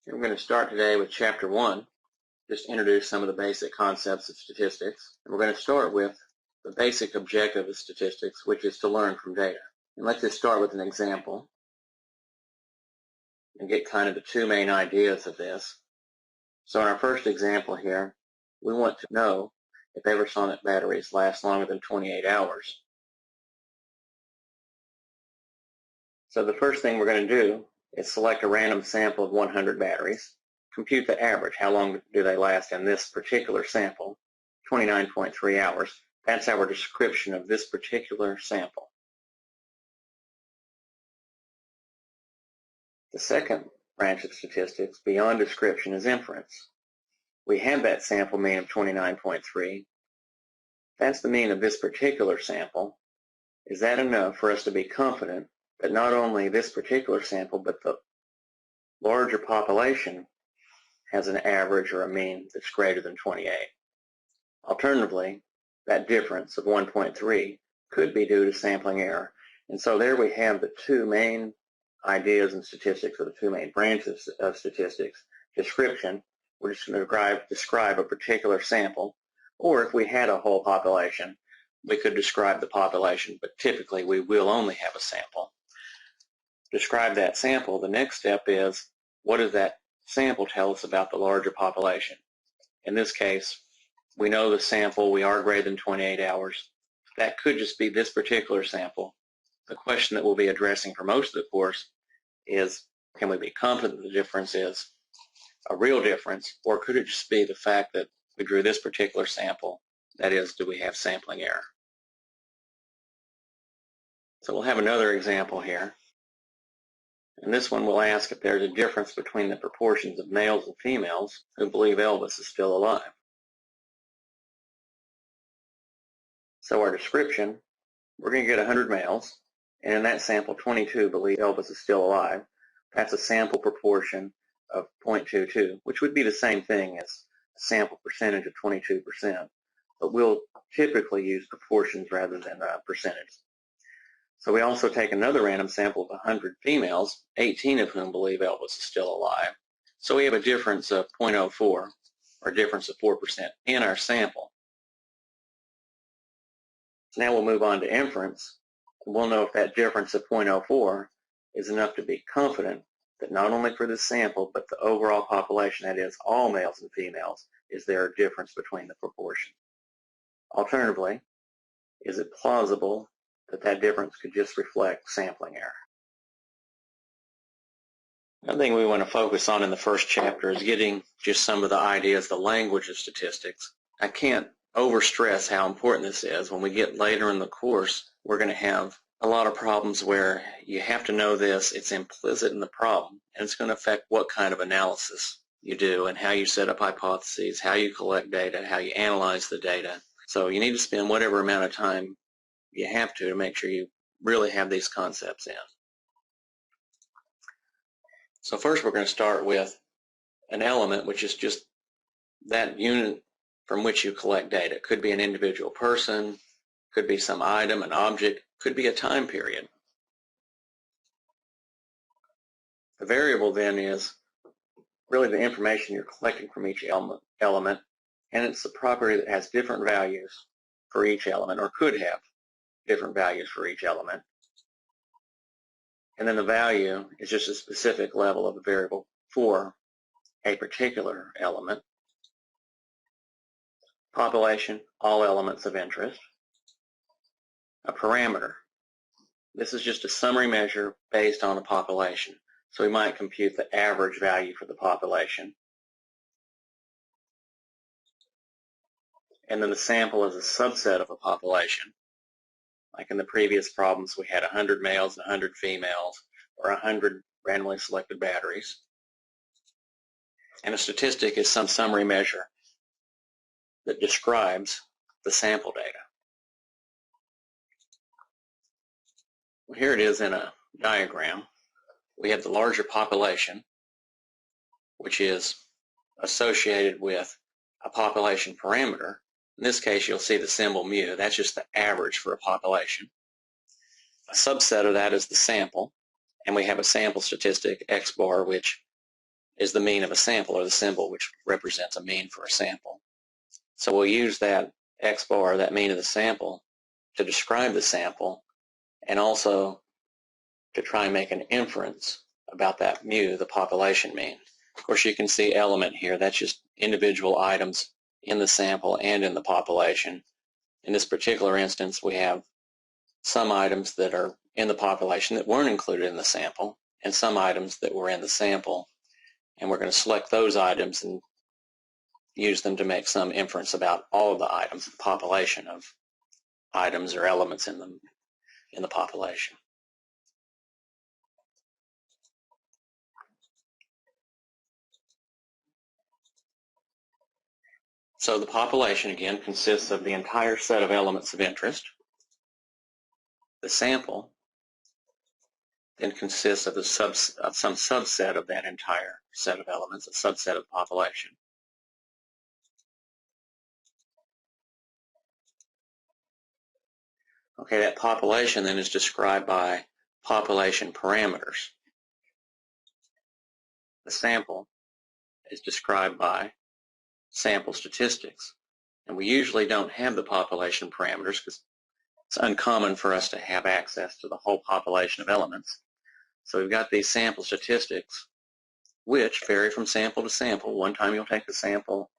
We're going to start today with Chapter 1, just introduce some of the basic concepts of statistics. And we're going to start with the basic objective of statistics, which is to learn from data. And let's just start with an example and get kind of the two main ideas of this. So in our first example here, we want to know if eversonic batteries last longer than 28 hours. So the first thing we're going to do is select a random sample of 100 batteries, compute the average. How long do they last in this particular sample? 29.3 hours. That's our description of this particular sample. The second branch of statistics, beyond description, is inference. We have that sample mean of 29.3. That's the mean of this particular sample. Is that enough for us to be confident that not only this particular sample, but the larger population has an average or a mean that's greater than 28? Alternatively, that difference of 1.3 could be due to sampling error. And so there we have the two main ideas in statistics, or the two main branches of statistics. Description, we're just going to describe a particular sample, or if we had a whole population, we could describe the population, but typically we will only have a sample. Describe that sample. The next step is, what does that sample tell us about the larger population? In this case, we know the sample, we are greater than 28 hours. That could just be this particular sample. The question that we'll be addressing for most of the course is, can we be confident that the difference is a real difference, or could it just be the fact that we drew this particular sample? That is, do we have sampling error? So we'll have another example here. And this one will ask if there's a difference between the proportions of males and females who believe Elvis is still alive. So our description, we're going to get 100 males, and in that sample, 22 believe Elvis is still alive. That's a sample proportion of 0.22, which would be the same thing as a sample percentage of 22%. But we'll typically use proportions rather than percentages. So we also take another random sample of 100 females, 18 of whom believe Elvis is still alive. So we have a difference of 0.04, or a difference of 4% in our sample. So now we'll move on to inference. We'll know if that difference of 0.04 is enough to be confident that not only for this sample, but the overall population, that is, all males and females, is there a difference between the proportion. Alternatively, is it plausible that difference could just reflect sampling error? Another thing we want to focus on in the first chapter is getting just some of the ideas, the language of statistics. I can't overstress how important this is. When we get later in the course, we're going to have a lot of problems where you have to know this. It's implicit in the problem, and it's going to affect what kind of analysis you do and how you set up hypotheses, how you collect data, how you analyze the data. So you need to spend whatever amount of time you have to make sure you really have these concepts in. So first we're going to start with an element, which is just that unit from which you collect data. It could be an individual person, could be some item, an object, could be a time period. The variable then is really the information you're collecting from each element, and it's the property that has different values for each element, or could have different values for each element. And then the value is just a specific level of the variable for a particular element. Population, all elements of interest. A parameter. This is just a summary measure based on a population. So we might compute the average value for the population. And then the sample is a subset of a population. Like in the previous problems, we had 100 males and 100 females, or 100 randomly selected batteries. And a statistic is some summary measure that describes the sample data. Well, here it is in a diagram. We have the larger population, which is associated with a population parameter. In this case, you'll see the symbol mu. That's just the average for a population. A subset of that is the sample, and we have a sample statistic, x bar, which is the mean of a sample, or the symbol which represents a mean for a sample. So we'll use that x bar, that mean of the sample, to describe the sample, and also to try and make an inference about that mu, the population mean. Of course, you can see element here. That's just individual items in the sample and in the population. In this particular instance, we have some items that are in the population that weren't included in the sample, and some items that were in the sample. And we're going to select those items and use them to make some inference about all of the items, the population of items or elements in the population. So the population, again, consists of the entire set of elements of interest. The sample then consists of some subset of that entire set of elements, a subset of the population. Okay, that population then is described by population parameters. The sample is described by sample statistics. And we usually don't have the population parameters because it's uncommon for us to have access to the whole population of elements. So we've got these sample statistics, which vary from sample to sample. One time you'll take a sample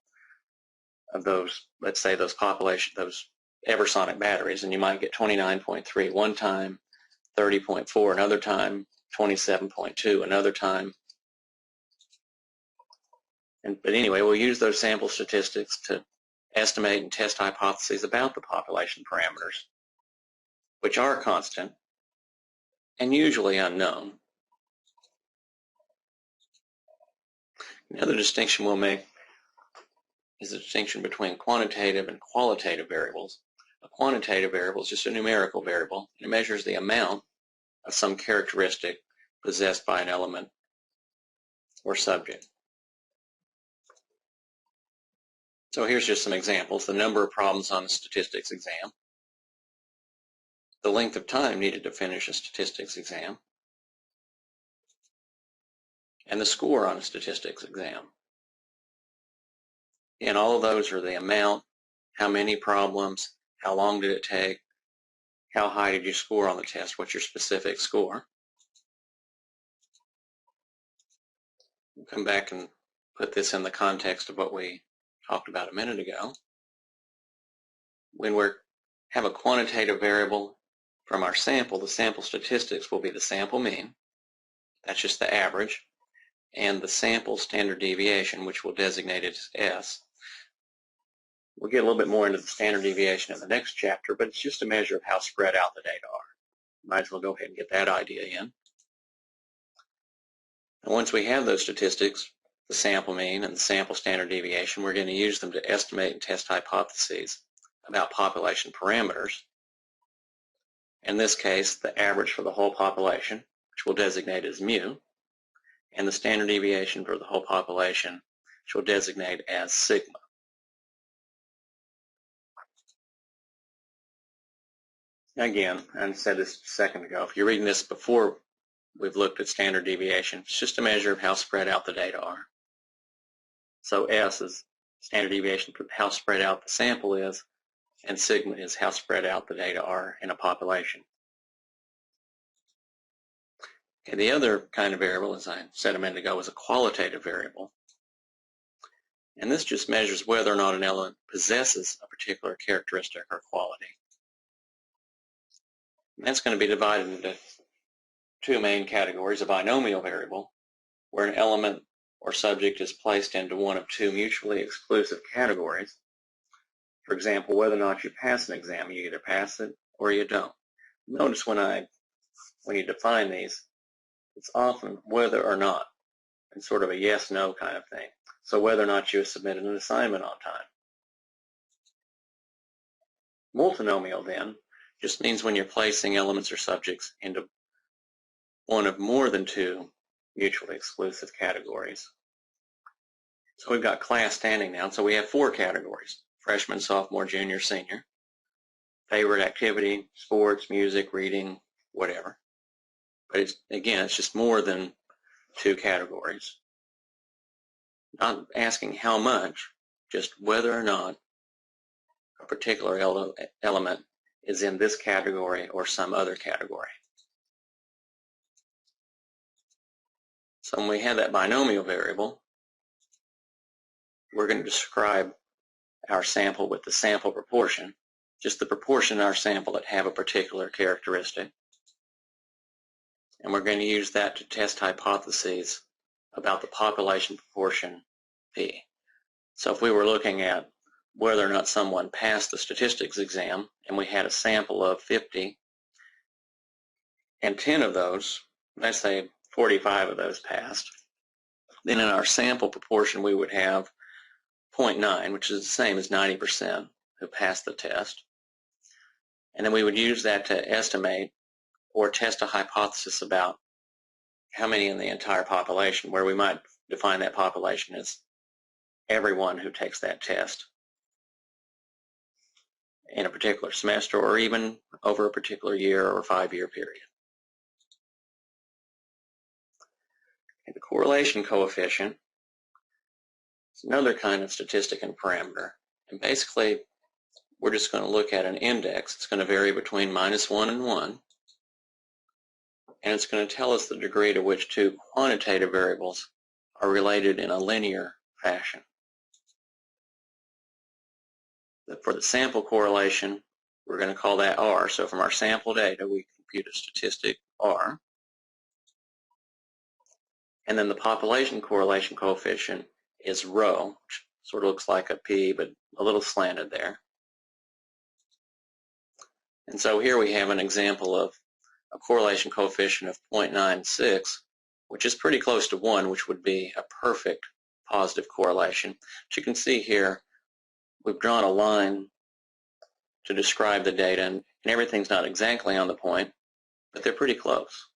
of those, let's say those Eversonic batteries, and you might get 29.3 one time, 30.4 another time, 27.2 another time. But anyway, we'll use those sample statistics to estimate and test hypotheses about the population parameters, which are constant and usually unknown. Another distinction we'll make is the distinction between quantitative and qualitative variables. A quantitative variable is just a numerical variable. It measures the amount of some characteristic possessed by an element or subject. So here's just some examples. The number of problems on a statistics exam, the length of time needed to finish a statistics exam, and the score on a statistics exam. And all of those are the amount, how many problems, how long did it take, how high did you score on the test, what's your specific score. We'll come back and put this in the context of what we talked about a minute ago. When we have a quantitative variable from our sample, the sample statistics will be the sample mean, that's just the average, and the sample standard deviation, which we'll designate as S. We'll get a little bit more into the standard deviation in the next chapter, but it's just a measure of how spread out the data are. Might as well go ahead and get that idea in. And once we have those statistics, the sample mean and the sample standard deviation, we're going to use them to estimate and test hypotheses about population parameters. In this case, the average for the whole population, which we'll designate as mu, and the standard deviation for the whole population, which we'll designate as sigma. Again, I said this a second ago, if you're reading this before we've looked at standard deviation, it's just a measure of how spread out the data are. So S is standard deviation for how spread out the sample is, and sigma is how spread out the data are in a population. Okay, the other kind of variable, as I said a minute ago, is a qualitative variable. And this just measures whether or not an element possesses a particular characteristic or quality. And that's going to be divided into two main categories: a binomial variable, where an element or subject is placed into one of two mutually exclusive categories. For example, whether or not you pass an exam, you either pass it or you don't. Notice when you define these, it's often whether or not, and sort of a yes-no kind of thing. So whether or not you have submitted an assignment on time. Multinomial then just means when you're placing elements or subjects into one of more than two mutually exclusive categories. So we've got class standing now. So we have four categories: freshman, sophomore, junior, senior. Favorite activity, sports, music, reading, whatever. But again, it's just more than two categories. not asking how much, just whether or not a particular element is in this category or some other category. So when we have that binomial variable, we're going to describe our sample with the sample proportion, just the proportion in our sample that have a particular characteristic. And we're going to use that to test hypotheses about the population proportion P. So if we were looking at whether or not someone passed the statistics exam, and we had a sample of 50, and 10 of those, let's say 45 of those passed, then in our sample proportion we would have 0.9, which is the same as 90% who passed the test. And then we would use that to estimate or test a hypothesis about how many in the entire population, where we might define that population as everyone who takes that test in a particular semester or even over a particular year or 5-year period. And the correlation coefficient is another kind of statistic and parameter. And basically, we're just going to look at an index. It's going to vary between -1 and 1. And it's going to tell us the degree to which two quantitative variables are related in a linear fashion. For the sample correlation, we're going to call that R. So from our sample data, we compute a statistic R. And then the population correlation coefficient is rho, which sort of looks like a P, but a little slanted there. And so here we have an example of a correlation coefficient of 0.96, which is pretty close to 1, which would be a perfect positive correlation. But you can see here, we've drawn a line to describe the data, and everything's not exactly on the point, but they're pretty close.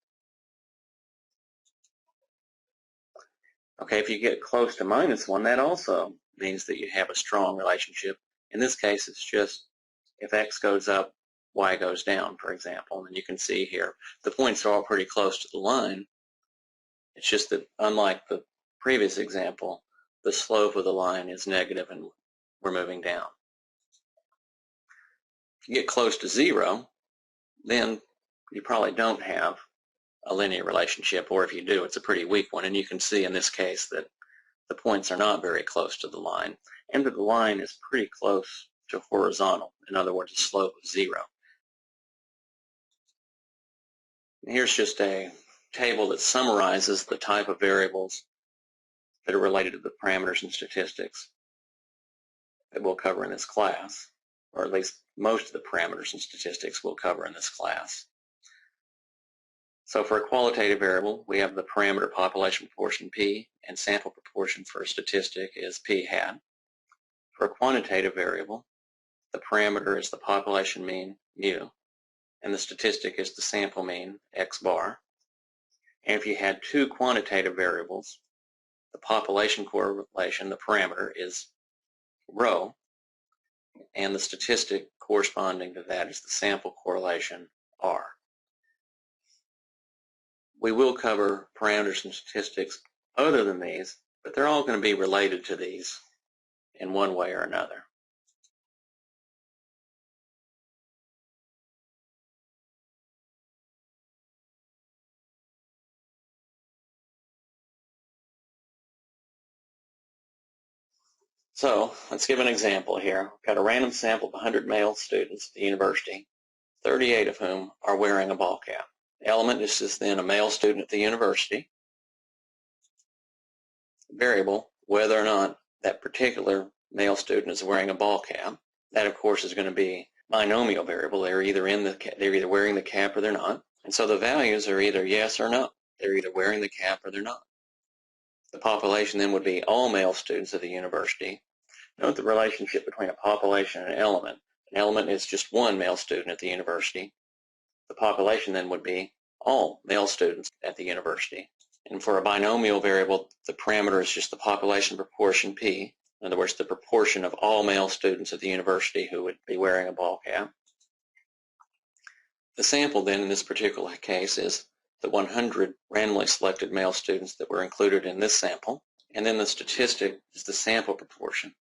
Okay, if you get close to -1, that also means that you have a strong relationship. In this case, it's just if X goes up, Y goes down, for example. And you can see here, the points are all pretty close to the line. It's just that unlike the previous example, the slope of the line is negative and we're moving down. If you get close to 0, then you probably don't have a linear relationship, or if you do, it's a pretty weak one. And you can see in this case that the points are not very close to the line, and that the line is pretty close to horizontal. In other words, a slope of 0. And here's just a table that summarizes the type of variables that are related to the parameters and statistics that we'll cover in this class, or at least most of the parameters and statistics we'll cover in this class. So for a qualitative variable, we have the parameter population proportion P, and sample proportion for a statistic is P hat. For a quantitative variable, the parameter is the population mean, mu, and the statistic is the sample mean, x bar. And if you had two quantitative variables, the population correlation, the parameter, is rho, and the statistic corresponding to that is the sample correlation, R. We will cover parameters and statistics other than these, but they're all going to be related to these in one way or another. So let's give an example here. We've got a random sample of 100 male students at the university, 38 of whom are wearing a ball cap. The element is just then a male student at the university. Variable, whether or not that particular male student is wearing a ball cap. That, of course, is going to be binomial variable. They're either wearing the cap or they're not. And so the values are either yes or no. They're either wearing the cap or they're not. The population then would be all male students at the university. Note the relationship between a population and an element. An element is just one male student at the university. The population then would be all male students at the university. And for a binomial variable, the parameter is just the population proportion P. In other words, the proportion of all male students at the university who would be wearing a ball cap. The sample then in this particular case is the 100 randomly selected male students that were included in this sample. And then the statistic is the sample proportion,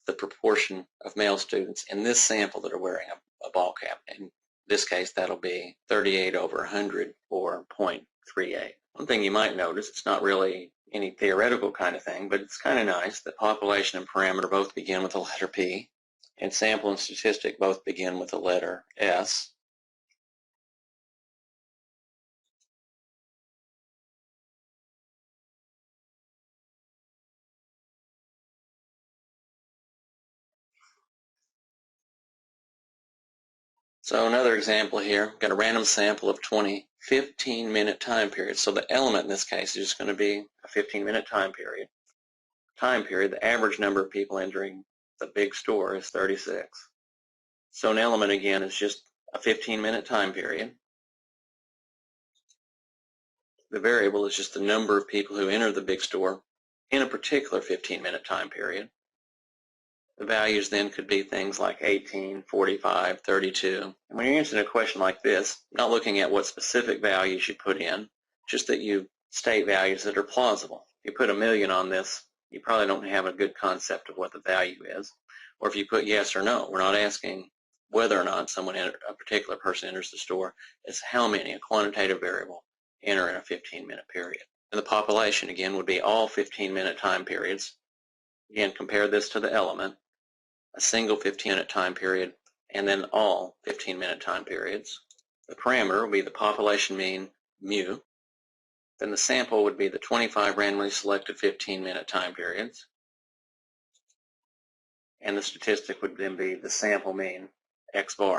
the proportion of male students in this sample that are wearing a ball cap. In this case, that'll be 38 over 100 or 0.38. One thing you might notice, it's not really any theoretical kind of thing, but it's kind of nice that population and parameter both begin with the letter P, and sample and statistic both begin with the letter S. So another example here, got a random sample of 20 15-minute time periods. So the element in this case is just going to be a 15-minute time period. The average number of people entering the big store is 36. So an element, again, is just a 15-minute time period. The variable is just the number of people who enter the big store in a particular 15-minute time period. The values then could be things like 18, 45, 32. And when you're answering a question like this, not looking at what specific values you put in, just that you state values that are plausible. If you put 1,000,000 on this, you probably don't have a good concept of what the value is. Or if you put yes or no, we're not asking whether or not a particular person enters the store. It's how many, a quantitative variable, enter in a 15-minute period. And the population, again, would be all 15-minute time periods. Again, compare this to the element. A single 15-minute time period, and then all 15-minute time periods. The parameter will be the population mean, mu. Then the sample would be the 25 randomly selected 15-minute time periods. And the statistic would then be the sample mean, x bar.